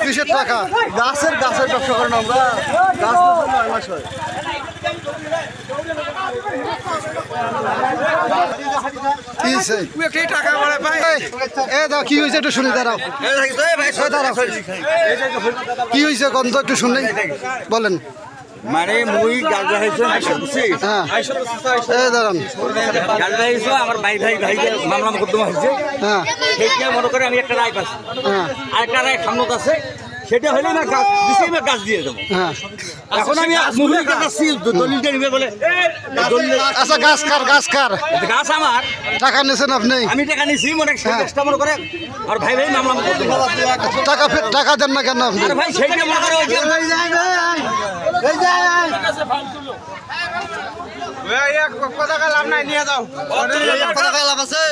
কিসের টাকা? গাছের ব্যবসা করেন আমরা, গাছ 9 মাস হয়। কি হয়েছে একটু শুনি, দাঁড়াও কি হয়েছে গন্ধ একটু শুনি বলেন। মানে মুই গাছ লাগাইছো দাঁড়ান, গাছ লাগাইছো আমার ভাই মামলা মোকদ্দমা হয়েছে। হ্যাঁ সেইটা মনে করে আমি একটা রায় পাচ্ছি, আরেকটা রায় সামনত আছে, সেটা হলে না গাছ দিছি, আমি গাছ দিয়ে দেবো। হ্যাঁ এখন আমি মহিলাকে যাচ্ছি দলিলটা নিবে বলে। আচ্ছা গাছ কার? গাছ আমার, টাকা নিয়েছেন আপনি? আমি টাকা নিছি, মনে চেষ্টা মনে করে আর ভাই মামলা মোকদ্দমা। টাকা দেন না কেন আপনি? ভাই সেইটা মনে করে টাকা লাভ নাই, নিয়ে যাও। টাকা লাভ আছে?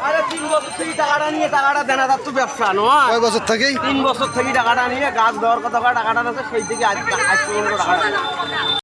আরে 3 বছর থেকে টাকাটা নিয়ে টাকাটা দেনা তার তো ব্যবসা নয়। কয় বছর থেকেই? 3 বছর থেকে টাকাটা নিয়ে গাছ দেওয়ার কথা, টাকাটা আছে সেই থেকে আজ পর্যন্ত টাকাটা